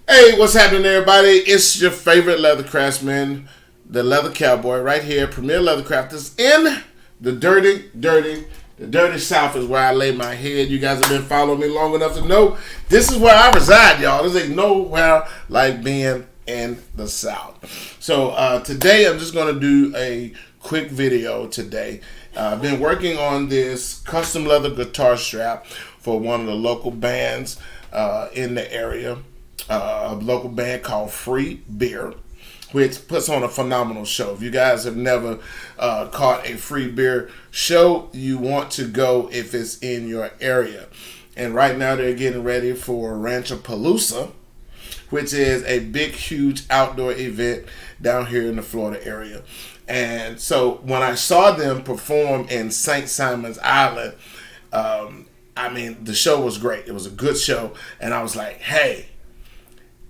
Hey, what's happening, everybody? It's your favorite leather craftsman, the Leather Cowboy, right here. Premier Leather Crafters in the dirty South is where I lay my head. You guys have been following me long enough to know this is where I reside, y'all. There's ain't nowhere like being in the South. So today I'm just gonna do a quick video today. I've been working on this custom leather guitar strap for one of the local bands in the area. A local band called Free Beer, which puts on a phenomenal show. If you guys have never caught a Free Beer show, you want to go if it's in your area. And right now they're getting ready for Ranchapalooza, which is a big, huge outdoor event down here in the Florida area. And so when I saw them perform in St. Simon's Island, the show was great. It was a good show. And I was like, hey,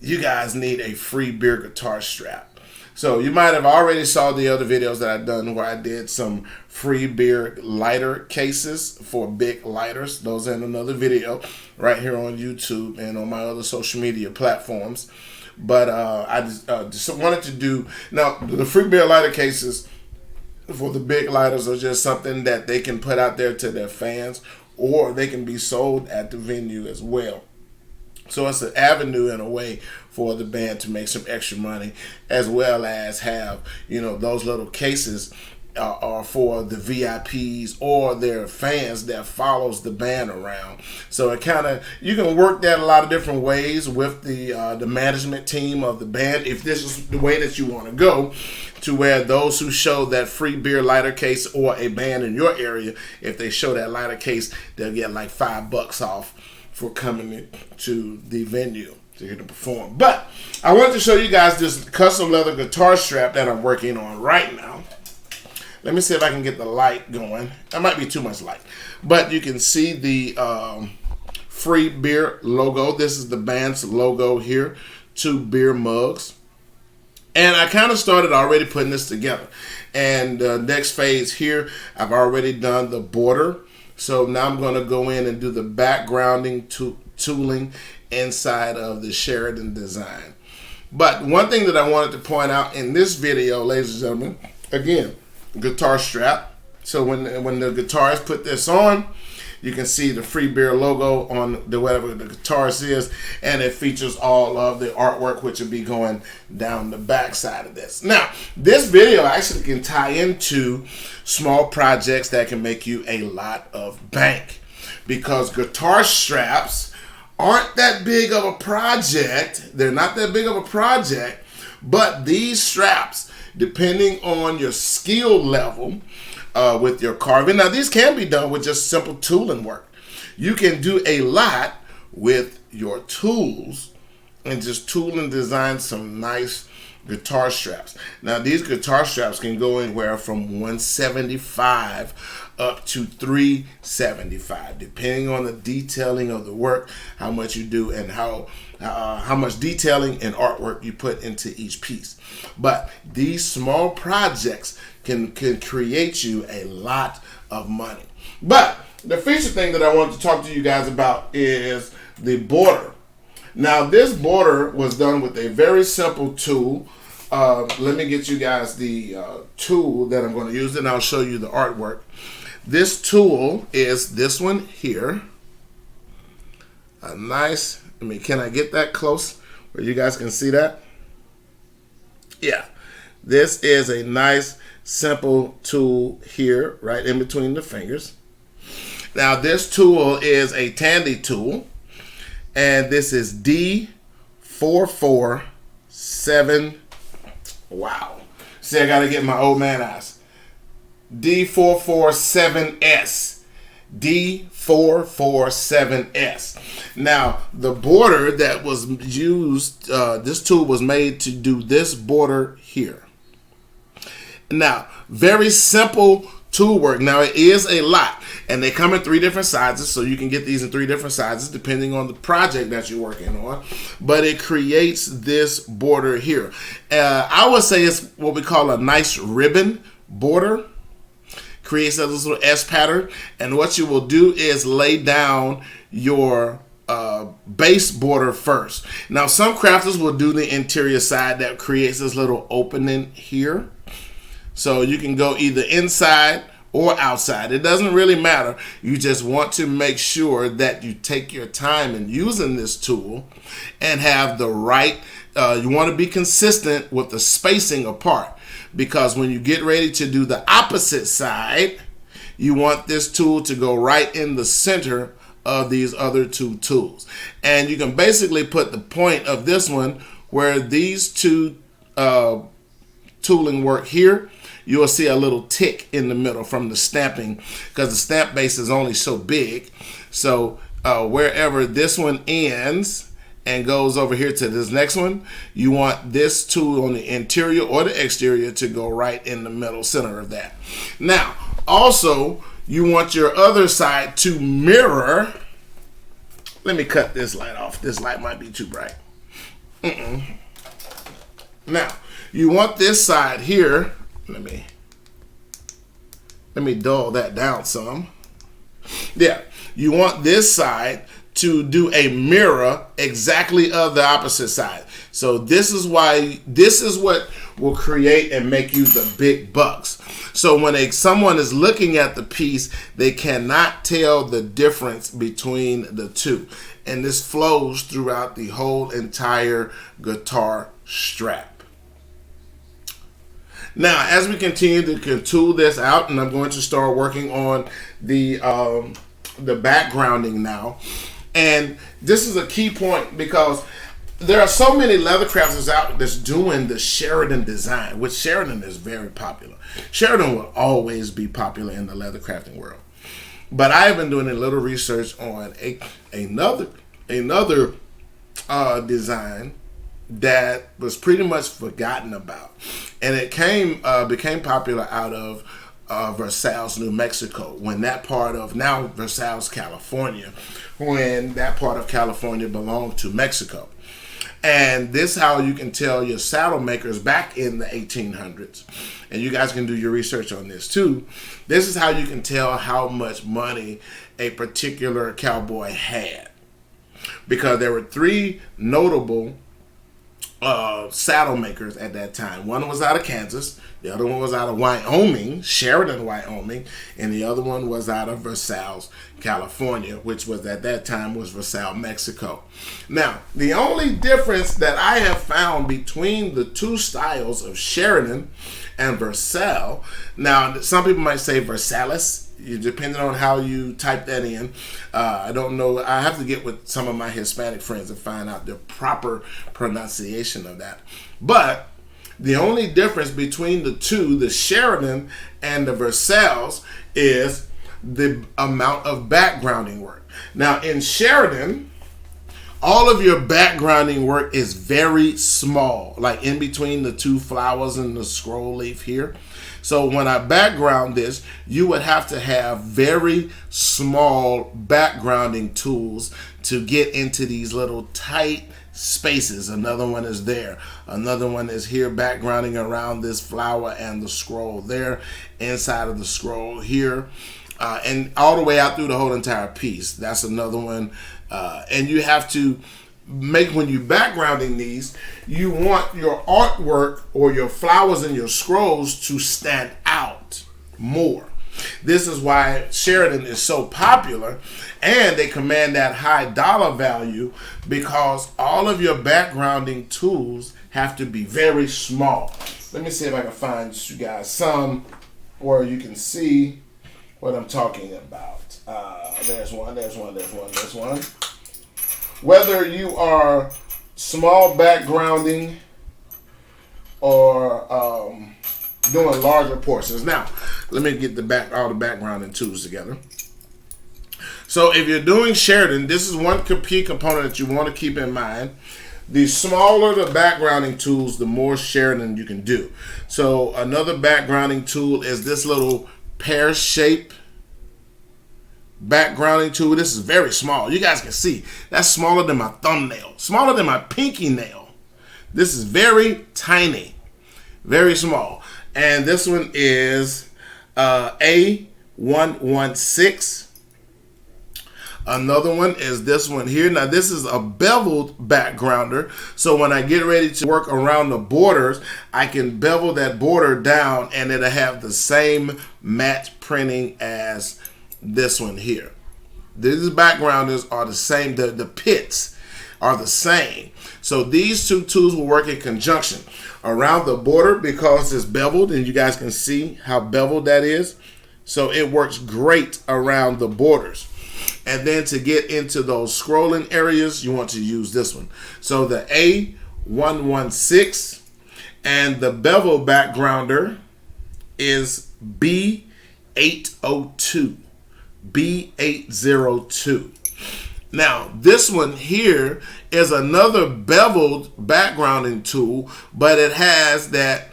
you guys need a Free Beer guitar strap. So you might have already saw the other videos that I've done where I did some Free Beer lighter cases for big lighters. Those are in another video right here on YouTube and on my other social media platforms. But I just wanted to do, now the Free Beer lighter cases for the big lighters are just something that they can put out there to their fans, or they can be sold at the venue as well. So it's an avenue in a way for the band to make some extra money, as well as have, those little cases are for the VIPs or their fans that follows the band around. So it you can work that a lot of different ways with the management team of the band, if this is the way that you want to go, to where those who show that Free Beer lighter case, or a band in your area, if they show that lighter case, they'll get like $5 off for coming to the venue to hear them perform. But I wanted to show you guys this custom leather guitar strap that I'm working on right now. Let me see if I can get the light going. That might be too much light. But you can see the Free Beer logo. This is the band's logo here. 2 beer mugs. And I kind of started already putting this together. And next phase here, I've already done the border. So now I'm going to go in and do the backgrounding tooling inside of the Sheridan design. But one thing that I wanted to point out in this video, ladies and gentlemen, again, guitar strap. So when the guitarist put this on, you can see the Free Beer logo on whatever the guitarist is, and it features all of the artwork, which will be going down the back side of this. Now, this video actually can tie into small projects that can make you a lot of bank, because guitar straps aren't that big of a project. They're not that big of a project, but these straps, depending on your skill level, with your carving. Now, these can be done with just simple tooling work. You can do a lot with your tools and just tool and design some nice guitar straps. Now, these guitar straps can go anywhere from $175 up to $375, depending on the detailing of the work, how much you do, and how much detailing and artwork you put into each piece. But these small projects can create you a lot of money. But the feature thing that I wanted to talk to you guys about is the border. Now, this border was done with a very simple tool. Let me get you guys the tool that I'm going to use, and I'll show you the artwork. This tool is this one here. A nice, can I get that close where you guys can see that? Yeah. This is a nice, simple tool here, right in between the fingers. Now, this tool is a Tandy tool, and this is D447. Wow. See, I got to get my old man eyes. D447S. D447S. Now, the border that was used, this tool was made to do this border here. Now, very simple tool work. Now, it is a lot, and they come in 3 different sizes, so you can get these in 3 different sizes depending on the project that you're working on. But it creates this border here. I would say it's what we call a nice ribbon border. Creates that little S pattern, and what you will do is lay down your base border first. Now some crafters will do the interior side that creates this little opening here. So you can go either inside or outside. It doesn't really matter. You just want to make sure that you take your time in using this tool and have the right, you want to be consistent with the spacing apart, because when you get ready to do the opposite side, you want this tool to go right in the center of these other two tools. And you can basically put the point of this one where these two tooling work here. You will see a little tick in the middle from the stamping, because the stamp base is only so big. So wherever this one ends and goes over here to this next one, you want this tool on the interior or the exterior to go right in the middle center of that. Now, also, you want your other side to mirror. Let me cut this light off. This light might be too bright. Now, you want this side here. Let me dull that down some. Yeah, you want this side to do a mirror exactly of the opposite side. So this is what will create and make you the big bucks. So when someone is looking at the piece, they cannot tell the difference between the two. And this flows throughout the whole entire guitar strap. Now, as we continue to tool this out, and I'm going to start working on the backgrounding now. And this is a key point, because there are so many leather crafters out that's doing the Sheridan design, which Sheridan is very popular. Sheridan will always be popular in the leather crafting world. But I have been doing a little research on another design that was pretty much forgotten about, and it became popular out of Versailles, New Mexico, when that part of, now Versailles, California, when that part of California belonged to Mexico. And this is how you can tell your saddle makers back in the 1800s, and you guys can do your research on this too. This is how you can tell how much money a particular cowboy had, because there were three notable saddle makers at that time. One was out of Kansas, the other one was out of Wyoming, Sheridan, Wyoming, and the other one was out of Versailles, California, which was at that time was Versailles, Mexico. Now, the only difference that I have found between the two styles of Sheridan and Versailles, now some people might say Versailles, depending on how you type that in. I don't know. I have to get with some of my Hispanic friends and find out the proper pronunciation of that. But the only difference between the two, the Sheridan and the Versailles, is the amount of backgrounding work. Now, in Sheridan, all of your backgrounding work is very small, like in between the two flowers and the scroll leaf here. So when I background this, you would have to have very small backgrounding tools to get into these little tight spaces. Another one is there. Another one is here, backgrounding around this flower and the scroll there, inside of the scroll here, and all the way out through the whole entire piece. That's another one. And you have to make, when you're backgrounding these, you want your artwork or your flowers and your scrolls to stand out more. This is why Sheridan is so popular, and they command that high dollar value, because all of your backgrounding tools have to be very small. Let me see if I can find you guys some where you can see what I'm talking about. There's one. Whether you are small backgrounding or doing larger portions. Now, let me get all the backgrounding tools together. So if you're doing Sheridan, this is one key component that you want to keep in mind. The smaller the backgrounding tools, the more Sheridan you can do. So another backgrounding tool is this little pear-shaped backgrounding tool. This is very small. You guys can see that's smaller than my thumbnail, smaller than my pinky nail. This is very tiny, very small. And this one is A116. Another one is this one here. Now this is a beveled backgrounder. So when I get ready to work around the borders, I can bevel that border down and it'll have the same matte printing as this one here. These backgrounders are the same. The pits are the same. So these two tools will work in conjunction. Around the border, because it's beveled, and you guys can see how beveled that is. So it works great around the borders. And then to get into those scrolling areas, you want to use this one. So the A116 and the bevel backgrounder is B802. B802. Now, this one here is another beveled backgrounding tool, but it has that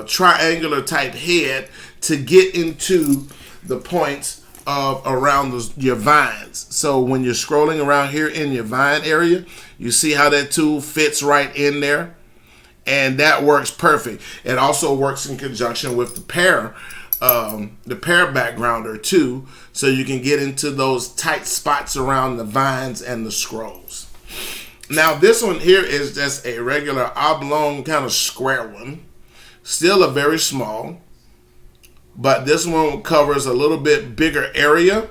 triangular type head to get into the points of around your vines. So when you're scrolling around here in your vine area, you see how that tool fits right in there, and that works perfect. It also works in conjunction with the pear backgrounder too, so you can get into those tight spots around the vines and the scrolls. Now this one here is just a regular oblong kind of square one, still a very small, but this one covers a little bit bigger area,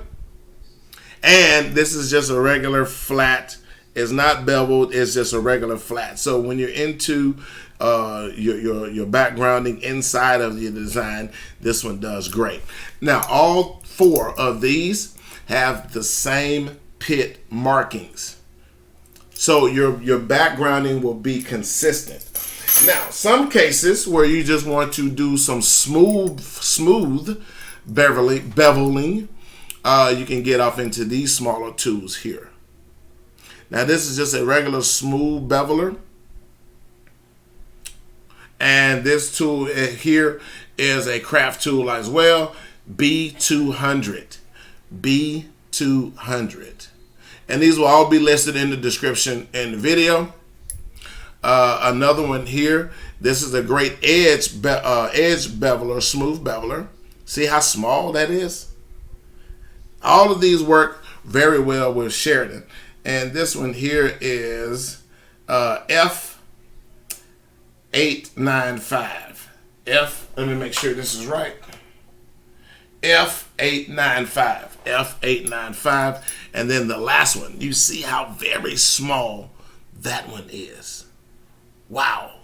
and this is just a regular flat. It's not beveled, it's just a regular flat. So when you're into your backgrounding inside of your design, this one does great. Now all four of these have the same pit markings, so your backgrounding will be consistent. Now some cases where you just want to do some smooth beveling, you can get off into these smaller tools here. Now this is just a regular smooth beveler, and this tool here is a craft tool as well, B200. B200. And these will all be listed in the description in the video. Another one here, this is a great edge beveler, smooth beveler. See how small that is? All of these work very well with Sheridan. And this one here is F895. Let me make sure this is right. F895. F895. And then the last one, you see how very small that one is. Wow.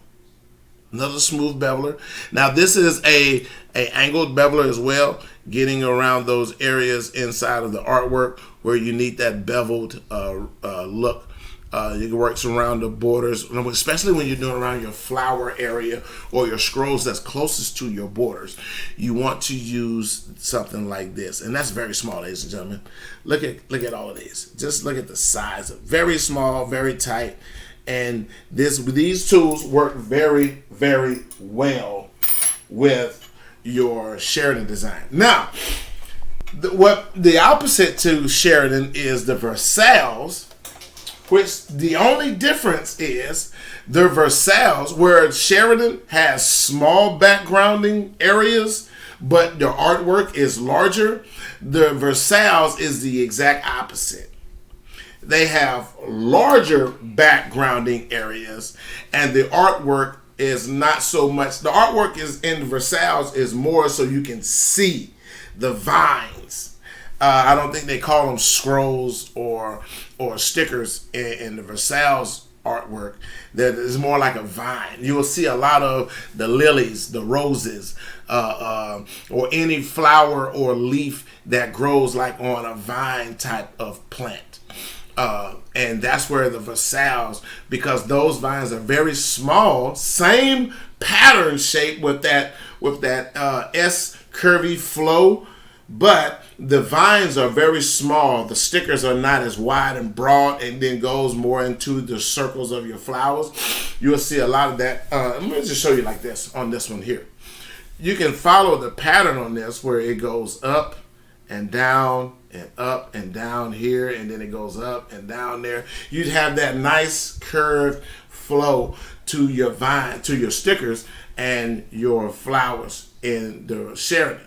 Another smooth beveler. Now this is a angled beveler as well, getting around those areas inside of the artwork where you need that beveled look. It works around the borders, especially when you're doing around your flower area or your scrolls that's closest to your borders. You want to use something like this, and that's very small, ladies and gentlemen. Look at all of these. Just look at the size of very small, very tight, and these tools work very, very well with your Sheridan design. Now, the opposite to Sheridan is the Versailles, which the only difference is the Versailles, where Sheridan has small backgrounding areas, but the artwork is larger. The Versailles is the exact opposite. They have larger backgrounding areas, and the artwork is not so much. The artwork is in Versailles is more so you can see the vines. I don't think they call them scrolls or stickers in the Versailles artwork. That is more like a vine. You will see a lot of the lilies, the roses, or any flower or leaf that grows like on a vine type of plant. And that's where the Versailles, because those vines are very small, same pattern shape with that S curvy flow, but the vines are very small. The stickers are not as wide and broad, and then goes more into the circles of your flowers. You'll see a lot of that. Let me just show you like this on this one here. You can follow the pattern on this where it goes up and down and up and down here, and then it goes up and down there. You'd have that nice curved flow to your vine, to your stickers and your flowers in the Sheridan.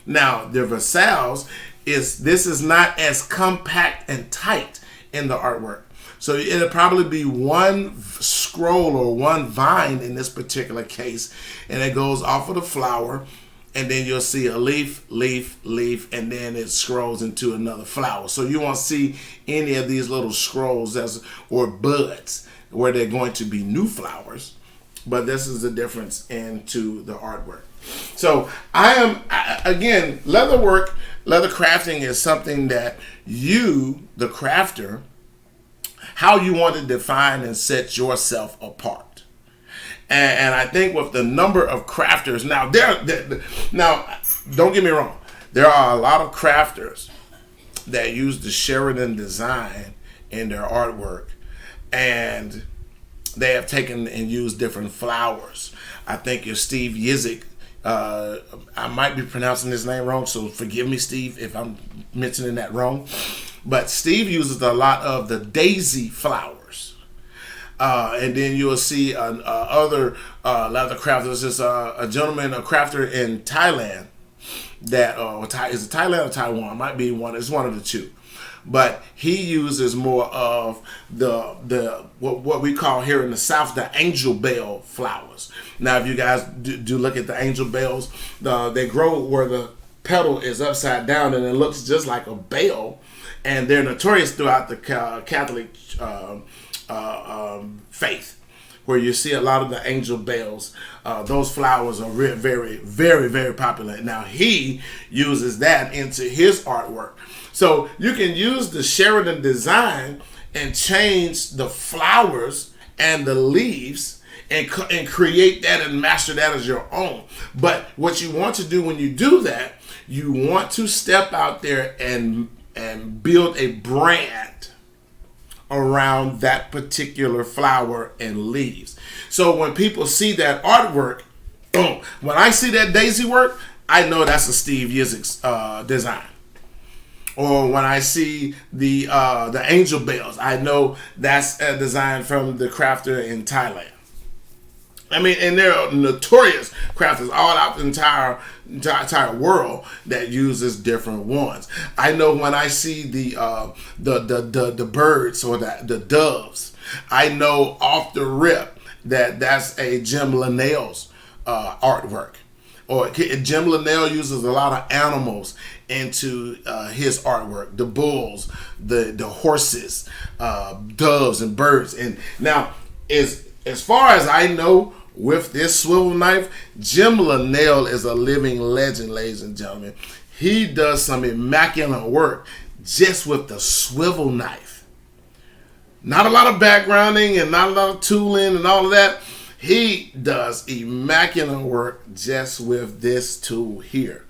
Now, the Versailles this is not as compact and tight in the artwork. So it'll probably be one scroll or one vine in this particular case, and it goes off of the flower, and then you'll see a leaf, leaf, leaf, and then it scrolls into another flower. So you won't see any of these little scrolls or buds where they're going to be new flowers, but this is the difference into the artwork. So again, leather crafting is something that you, the crafter, how you want to define and set yourself apart. And I think with the number of crafters, now don't get me wrong, there are a lot of crafters that use the Sheridan design in their artwork, and they have taken and used different flowers. I think your Steve Yizik, I might be pronouncing his name wrong, so forgive me, Steve, if I'm mentioning that wrong. But Steve uses a lot of the daisy flowers. And then you'll see other leather crafters. There's a gentleman, a crafter in Thailand that, is it Thailand or Taiwan? It might be one. It's one of the two. But he uses more of what we call here in the South the angel bell flowers. Now, if you guys do look at the angel bells, they grow where the petal is upside down and it looks just like a bell. And they're notorious throughout the Catholic faith, where you see a lot of the angel bells. Those flowers are very, very, very popular. Now, he uses that into his artwork. So you can use the Sheridan design and change the flowers and the leaves and create that and master that as your own. But what you want to do when you do that, you want to step out there and build a brand around that particular flower and leaves. So when people see that artwork, boom, when I see that daisy work, I know that's a Steve Yizik's design. Or when I see the angel bells, I know that's a design from the crafter in Thailand. I mean, and there are notorious crafters all out the entire world that uses different ones. I know when I see the birds or the doves, I know off the rip that that's a Jim Linnell's artwork. Or Jim Linnell uses a lot of animals into his artwork: the bulls, the horses, doves, and birds. And now, as far as I know, with this swivel knife, Jim Linnell is a living legend, ladies and gentlemen. He does some immaculate work just with the swivel knife. Not a lot of backgrounding and not a lot of tooling and all of that. He does immaculate work just with this tool here.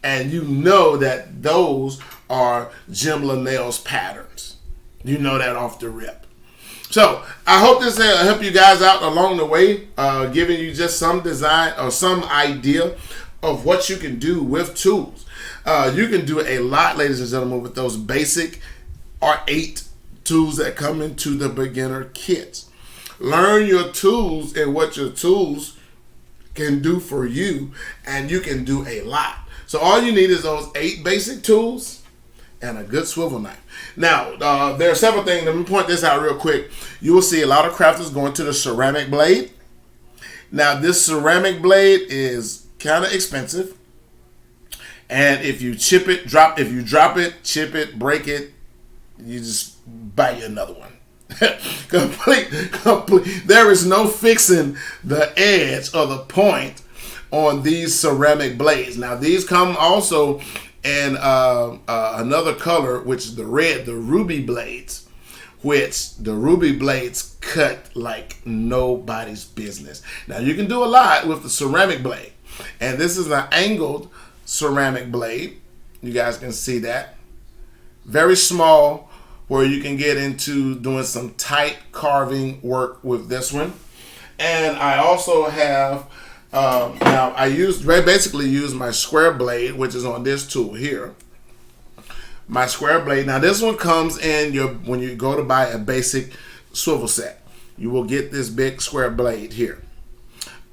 And you know that those are Jim Linnell's patterns. You know that off the rip. So I hope this help you guys out along the way, giving you just some design or some idea of what you can do with tools. You can do a lot, ladies and gentlemen, with those basic R8 tools that come into the beginner kits. Learn your tools and what your tools can do for you, and you can do a lot. So all you need is those 8 basic tools and a good swivel knife. Now, there are several things. Let me point this out real quick. You will see a lot of crafters going to the ceramic blade. Now, this ceramic blade is kind of expensive. And if you chip it, drop it, break it, you just buy you another one. complete. There is no fixing the edge or the point on these ceramic blades. Now, these come also in another color, which is the red, the ruby blades, which the ruby blades cut like nobody's business. Now, you can do a lot with the ceramic blade. And this is an angled ceramic blade. You guys can see that. Very small, where you can get into doing some tight carving work with this one. And I also have, now I basically use my square blade, which is on this tool here. My square blade. Now this one comes in when you go to buy a basic swivel set. You will get this big square blade here.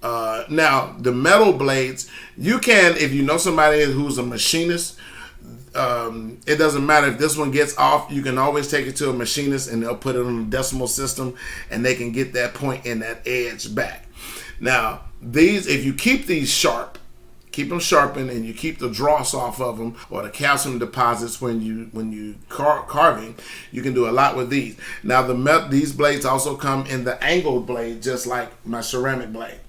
Now the metal blades, you can, if you know somebody who's a machinist, it doesn't matter if this one gets off. You can always take it to a machinist and they'll put it on the decimal system, and they can get that point and that edge back. Now, these, if you keep these sharp, keep them sharpened, and you keep the dross off of them, or the calcium deposits when you carving, you can do a lot with these. Now, these blades also come in the angled blade, just like my ceramic blade.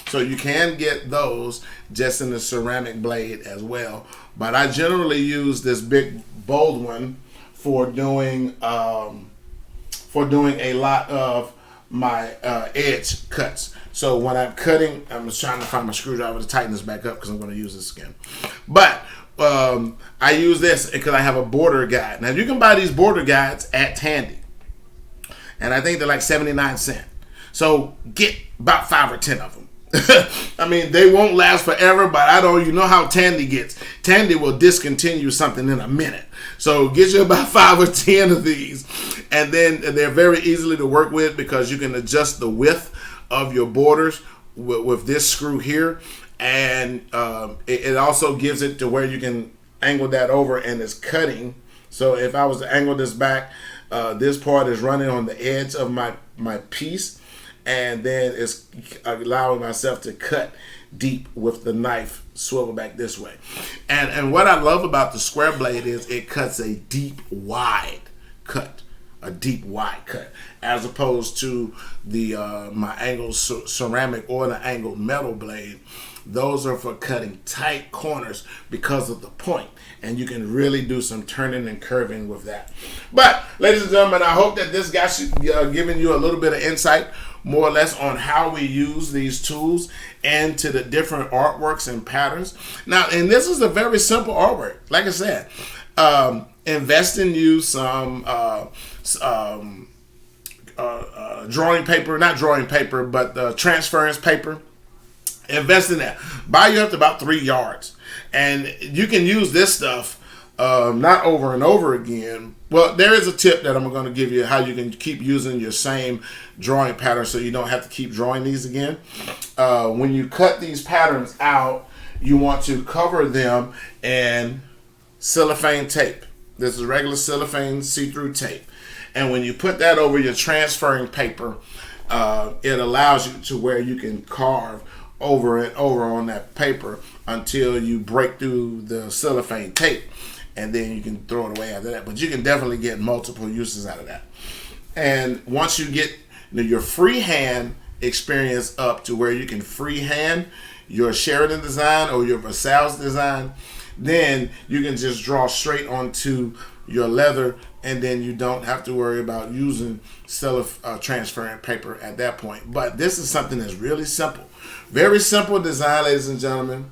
So you can get those just in the ceramic blade as well. But I generally use this big bold one for doing a lot of my edge cuts. So when I'm cutting, I'm just trying to find my screwdriver to tighten this back up because I'm going to use this again. But I use this because I have a border guide. Now you can buy these border guides at Tandy, and I think they're like 79 cents. So get about 5 or 10 of them. I mean, they won't last forever, but you know how Tandy gets. Tandy will discontinue something in a minute. So get you about 5 or 10 of these, and then they're very easily to work with because you can adjust the width of your borders with this screw here, and it also gives it to where you can angle that over and it's cutting. So if I was to angle this back, this part is running on the edge of my piece, and then it's allowing myself to cut deep with the knife swivel back this way. And what I love about the square blade is it cuts a deep wide cut, as opposed to the my angled ceramic or the angled metal blade. Those are for cutting tight corners because of the point, and you can really do some turning and curving with that. But ladies and gentlemen, I hope that this got giving you a little bit of insight, more or less, on how we use these tools and to the different artworks and patterns. Now, and this is a very simple artwork. Like I said, invest in you some drawing paper, not drawing paper, but transference paper. Invest in that. Buy you up to about 3 yards, and you can use this stuff not over and over again. Well, there is a tip that I'm going to give you how you can keep using your same drawing pattern so you don't have to keep drawing these again. When you cut these patterns out, you want to cover them in cellophane tape. This is regular cellophane see-through tape. And when you put that over your transferring paper, it allows you to where you can carve over and over on that paper until you break through the cellophane tape, and then you can throw it away after that. But you can definitely get multiple uses out of that. And once you get your freehand experience up to where you can freehand your Sheridan design or your Versailles design, then you can just draw straight onto your leather, and then you don't have to worry about using transparent paper at that point. But this is something that's really simple. Very simple design, ladies and gentlemen.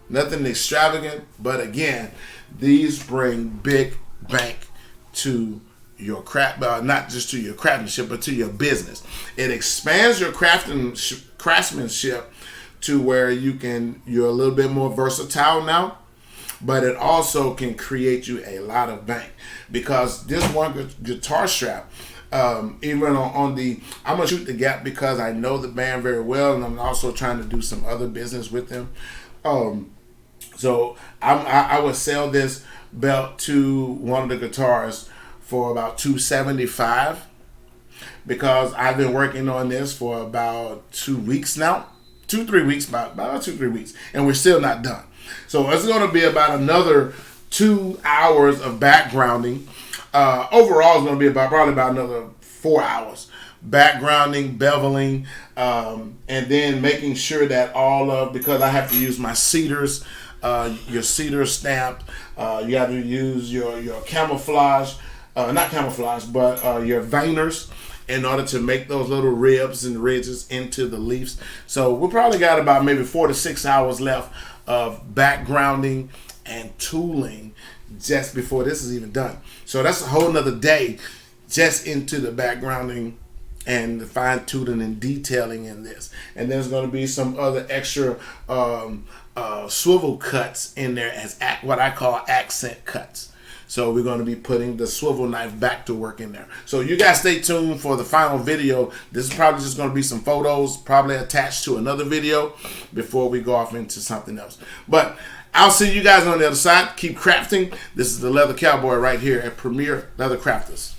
Nothing extravagant, but again, these bring big bank to your craft, not just to your craftsmanship, but to your business. It expands your craftsmanship to where you're a little bit more versatile now, but it also can create you a lot of bank, because this one guitar strap, even on the, I'm gonna shoot the Gap because I know the band very well, and I'm also trying to do some other business with them. So I would sell this belt to one of the guitarists for about $275, because I've been working on this for about 2 weeks now, 2-3 weeks, about 2-3 weeks, and we're still not done. So it's going to be about another 2 hours of backgrounding. Overall, it's going to be probably about another 4 hours. Backgrounding, beveling, and then making sure that because I have to use my cedars, your cedar stamped, you have to use your camouflage, not camouflage, but your veiners, in order to make those little ribs and ridges into the leaves. So we probably got about maybe 4 to 6 hours left of backgrounding and tooling just before this is even done. So that's a whole nother day just into the backgrounding and the fine tuning and detailing in this. And there's going to be some other extra swivel cuts in there as what I call accent cuts. So we're going to be putting the swivel knife back to work in there. So you guys stay tuned for the final video. This is probably just going to be some photos, probably attached to another video before we go off into something else. But I'll see you guys on the other side. Keep crafting. This is the Leather Cowboy right here at Premier Leather Crafters.